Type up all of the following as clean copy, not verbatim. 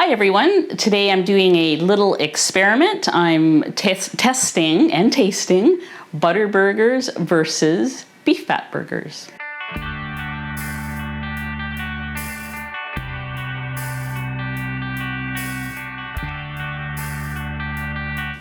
Hi everyone, today I'm doing a little experiment. I'm testing and tasting butter burgers versus beef fat burgers.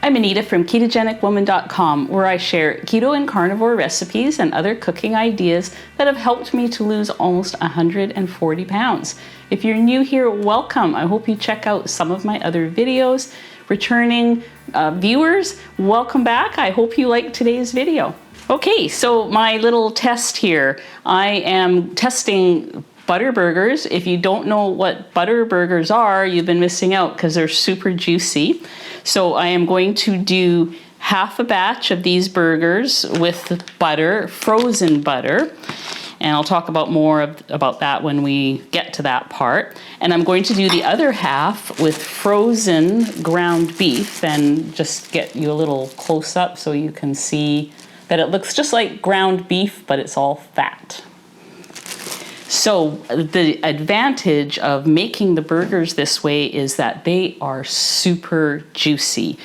I'm Anita from KetogenicWoman.com, where I share keto and carnivore recipes and other cooking ideas that have helped me to lose almost 140 pounds. If you're new here, welcome. I hope you check out some of my other videos. Returning viewers, welcome back. I hope you liked today's video. Okay, so my little test here. I am testing butter burgers. If you don't know what butter burgers are, you've been missing out because they're super juicy. So I am going to do half a batch of these burgers with butter, frozen butter. And I'll talk about about that when we get to that part. And I'm going to do the other half with frozen ground beef and just get you a little close up so you can see that it looks just like ground beef, but it's all fat. So the advantage of making the burgers this way is that they are super juicy.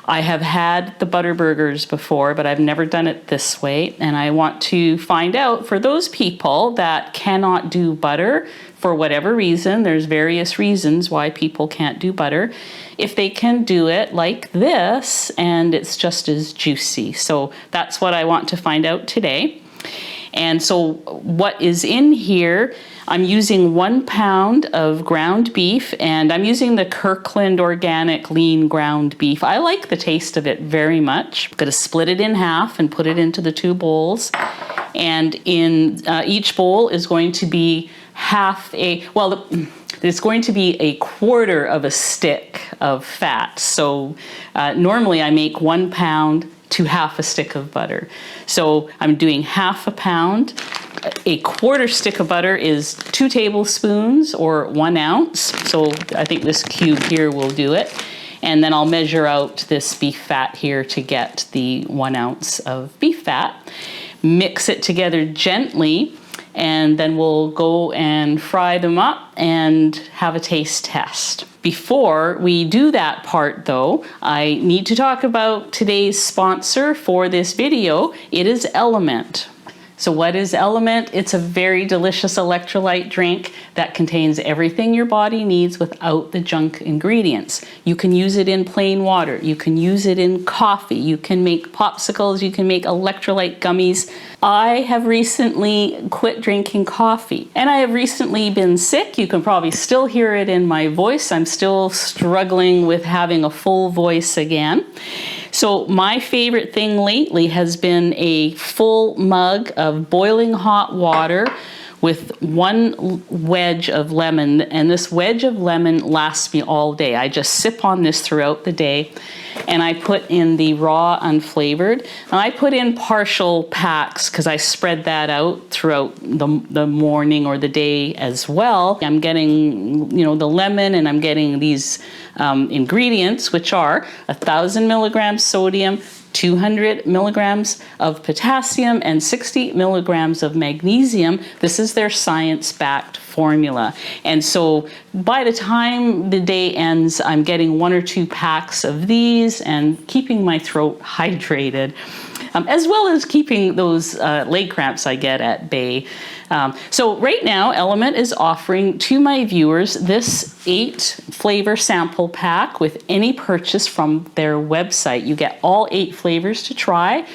I have had the butter burgers before, but I've never done it this way. And I want to find out for those people that cannot do butter for whatever reason, there's various reasons why people can't do butter, if they can do it like this and it's just as juicy. So that's what I want to find out today. And so what is in here, I'm using 1 pound of ground beef, and I'm using the Kirkland organic lean ground beef. I like the taste of it very much. I'm gonna split it in half and put it into the 2 bowls. And in each bowl is going to be it's going to be a quarter of a stick of fat. So normally I make 1 pound to half a stick of butter. So I'm doing half a pound. A quarter stick of butter is 2 tablespoons or 1 ounce. So I think this cube here will do it. And then I'll measure out this beef fat here to get the 1 ounce of beef fat. Mix it together gently, and then we'll go and fry them up and have a taste test. Before we do that part though, I need to talk about today's sponsor for this video. It is Element. So what is Element? It's a very delicious electrolyte drink that contains everything your body needs without the junk ingredients. You can use it in plain water. You can use it in coffee. You can make popsicles. You can make electrolyte gummies. I have recently quit drinking coffee, and I have recently been sick. You can probably still hear it in my voice. I'm still struggling with having a full voice again. So my favorite thing lately has been a full mug of boiling hot water with 1 wedge of lemon, and this wedge of lemon lasts me all day. I just sip on this throughout the day, and I put in the raw unflavored. And I put in partial packs because I spread that out throughout the morning or the day as well. I'm getting, the lemon, and I'm getting these ingredients, which are 1,000 milligrams sodium, 200 milligrams of potassium, and 60 milligrams of magnesium. This is their science-backed formula. And so by the time the day ends, I'm getting 1 or 2 packs of these and keeping my throat hydrated, as well as keeping those leg cramps I get at bay. So right now, Element is offering to my viewers this 8 flavor sample pack with any purchase from their website. You get all 8 flavors to try.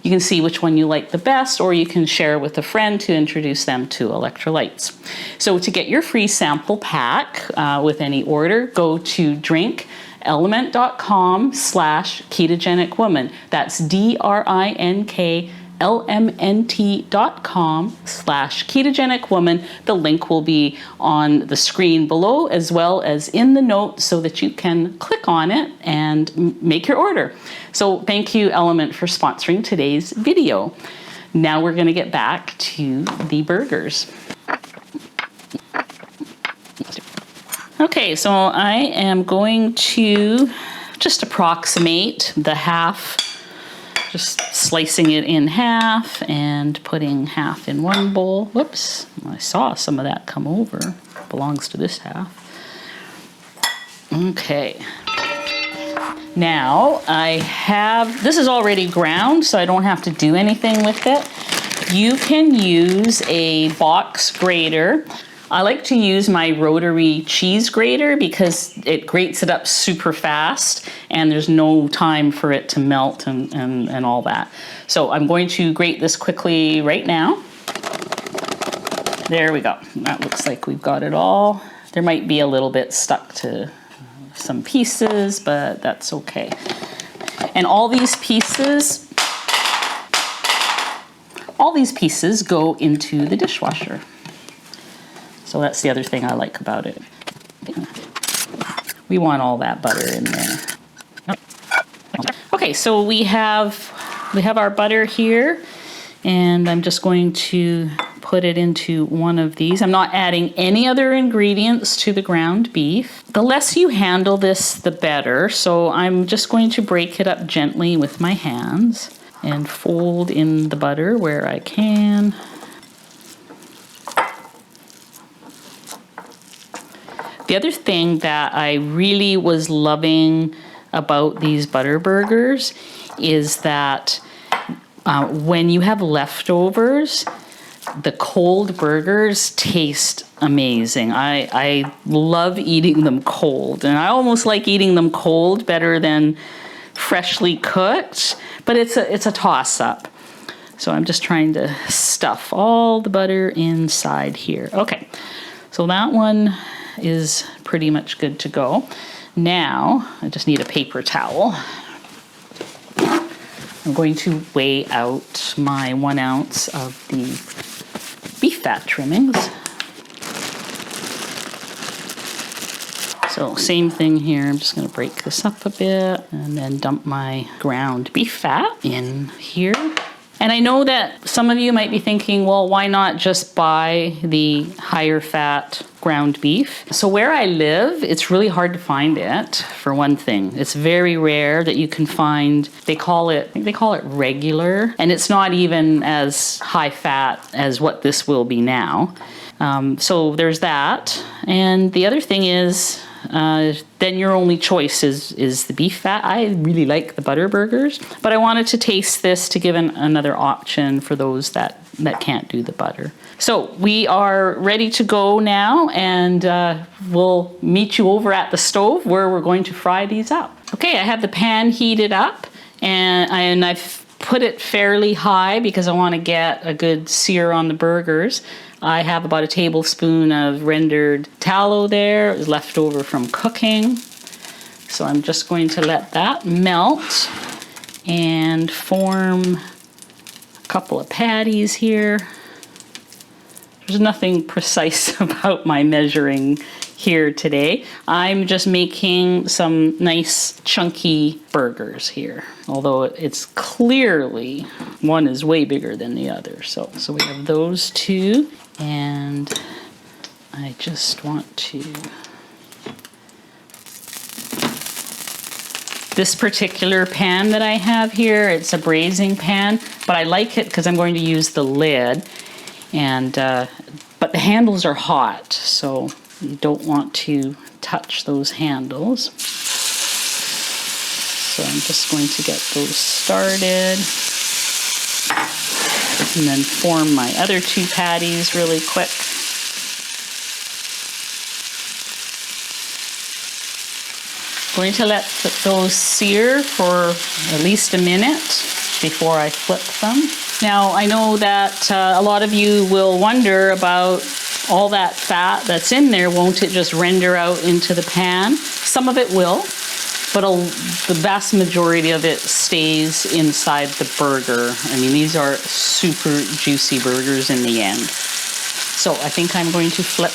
You can see which one you like the best, or you can share with a friend to introduce them to electrolytes. So to get your free sample pack with any order, go to drinkelement.com/ketogenicwoman. That's DRINKLMNT.com/ketogenicwoman. The link will be on the screen below as well as in the notes so that you can click on it and make your order. So thank you, Element, for sponsoring today's video. Now we're going to get back to the burgers. Okay, so I am going to just approximate the half, just slicing it in half and putting half in one bowl. Whoops, I saw some of that come over. Belongs to this half. Okay. Now this is already ground, so I don't have to do anything with it. You can use a box grater. I like to use my rotary cheese grater because it grates it up super fast and there's no time for it to melt and all that. So I'm going to grate this quickly right now. There we go. That looks like we've got it all. There might be a little bit stuck to some pieces, but that's okay. And all these pieces go into the dishwasher. So that's the other thing I like about it. We want all that butter in there. Okay, so we have our butter here, and I'm just going to put it into one of these. I'm not adding any other ingredients to the ground beef. The less you handle this, the better. So I'm just going to break it up gently with my hands and fold in the butter where I can. The other thing that I really was loving about these butter burgers is that when you have leftovers, the cold burgers taste amazing. I love eating them cold, and I almost like eating them cold better than freshly cooked, but it's a toss-up. So I'm just trying to stuff all the butter inside here. Okay, so that one is pretty much good to go. Now, I just need a paper towel. I'm going to weigh out my 1 ounce of the beef fat trimmings. So same thing here, I'm just gonna break this up a bit and then dump my ground beef fat in here. And I know that some of you might be thinking, well, why not just buy the higher fat ground beef? So where I live, it's really hard to find it, for one thing. It's very rare that you can find, they call it regular, and it's not even as high fat as what this will be now. So there's that. And the other thing is, then your only choice is the beef fat. I really like the butter burgers, but I wanted to taste this to give another option for those that can't do the butter. So we are ready to go now, and we'll meet you over at the stove where we're going to fry these up. Okay, I have the pan heated up, and I've put it fairly high because I want to get a good sear on the burgers. I have about a tablespoon of rendered tallow there. It was left over from cooking. So I'm just going to let that melt and form a couple of patties here. There's nothing precise about my measuring here today. I'm just making some nice chunky burgers here, although it's clearly one is way bigger than the other. So we have those two, and I just want to, this particular pan that I have here, it's a braising pan, but I like it because I'm going to use the lid, and but the handles are hot, so you don't want to touch those handles. So I'm just going to get those started and then form my other two patties really quick. Going to let those sear for at least a minute before I flip them. Now, I know that a lot of you will wonder about all that fat that's in there. Won't it just render out into the pan? Some of it will, but the vast majority of it stays inside the burger. I mean, these are super juicy burgers in the end. So I think I'm going to flip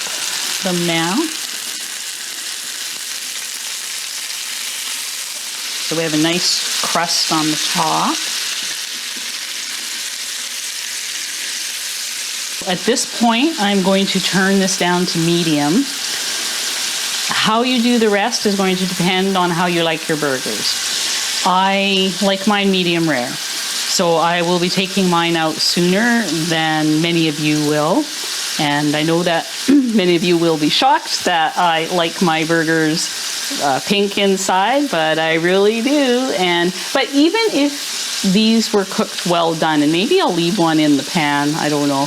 them now. So we have a nice crust on the top. At this point, I'm going to turn this down to medium. How you do the rest is going to depend on how you like your burgers. I like mine medium rare, so I will be taking mine out sooner than many of you will. And I know that many of you will be shocked that I like my burgers pink inside, but I really do. But even if these were cooked well done, and maybe I'll leave one in the pan, I don't know,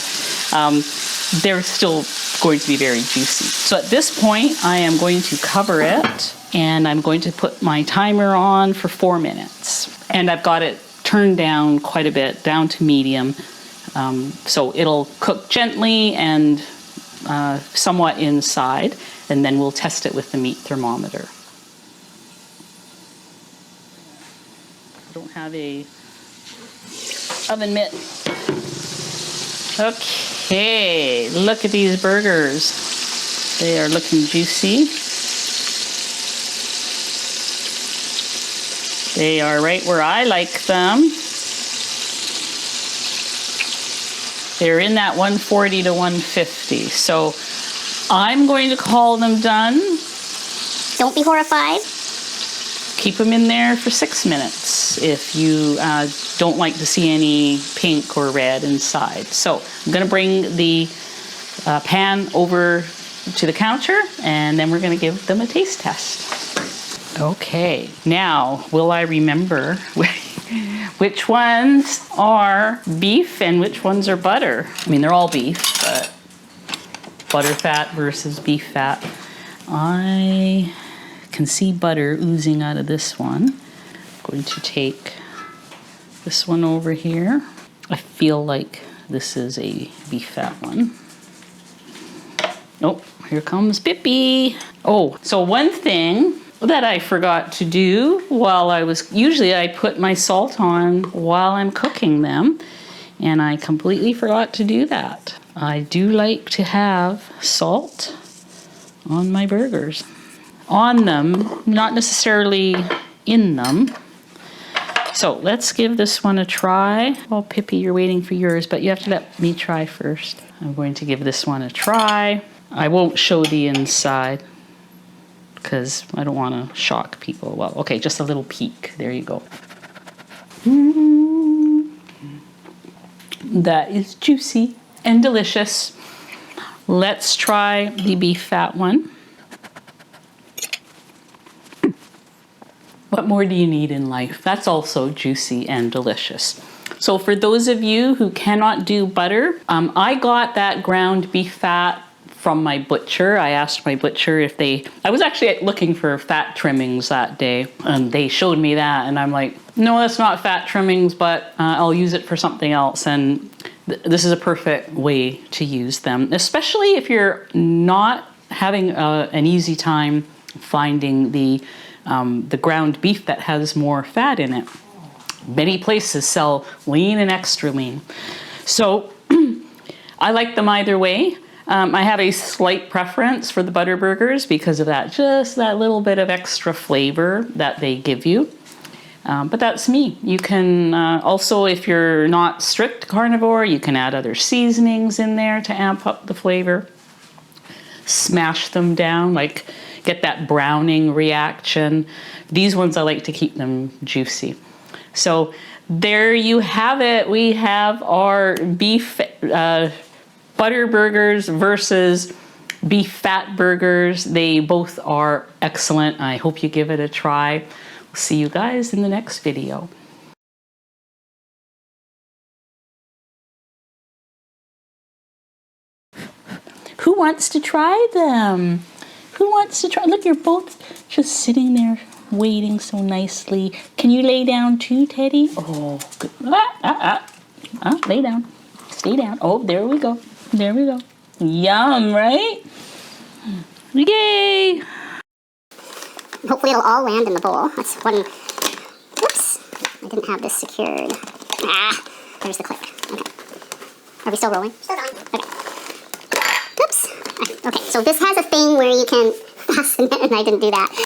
they're still going to be very juicy. So at this point, I am going to cover it, and I'm going to put my timer on for 4 minutes. And I've got it turned down quite a bit, down to medium. So it'll cook gently and somewhat inside, and then we'll test it with the meat thermometer. I don't have a oven mitt. Okay, look at these burgers. They are looking juicy. They are right where I like them. They're in that 140 to 150. So I'm going to call them done. Don't be horrified. Keep them in there for 6 minutes if you don't like to see any pink or red inside. So I'm going to bring the pan over to the counter, and then we're going to give them a taste test. Okay, now will I remember which ones are beef and which ones are butter? I mean, they're all beef, but butter fat versus beef fat. I can see butter oozing out of this one. I'm going to take this one over here. I feel like this is a beef fat one. Oh, here comes Pippi. Oh, so one thing that I forgot to do while usually I put my salt on while I'm cooking them, and I completely forgot to do that. I do like to have salt on my burgers. On them, not necessarily in them. So let's give this one a try. Oh, Pippi, you're waiting for yours, but you have to let me try first. I'm going to give this one a try. I won't show the inside because I don't want to shock people. Well, okay, just a little peek. There you go. That is juicy and delicious. Let's try the beef fat one. What more do you need in life? That's also juicy and delicious. So for those of you who cannot do butter, I got that ground beef fat from my butcher. I asked my butcher if I was actually looking for fat trimmings that day, and they showed me that, and I'm like, no, that's not fat trimmings, but I'll use it for something else. And this is a perfect way to use them, especially if you're not having an easy time finding the ground beef that has more fat in it. Many places sell lean and extra lean. So I like them either way. I have a slight preference for the butter burgers because of just that little bit of extra flavor that they give you. But that's me. You can also, if you're not strict carnivore, you can add other seasonings in there to amp up the flavor. Smash them down, like get that browning reaction. These ones I like to keep them juicy. So there you have it. We have our beef butter burgers versus beef fat burgers. They both are excellent. I hope you give it a try. We'll see you guys in the next video. Who wants to try them? Who wants to try? Look, you're both just sitting there waiting so nicely. Can you lay down too, Teddy? Oh, good. Lay down. Stay down. Oh, there we go. There we go. Yum, right? Yay! Hopefully it'll all land in the bowl. That's one. Oops. I didn't have this secured. There's the clip. Okay. Are we still rolling? Still rolling. Okay. Oops. Okay, so this has a thing where you can fasten it, and I didn't do that.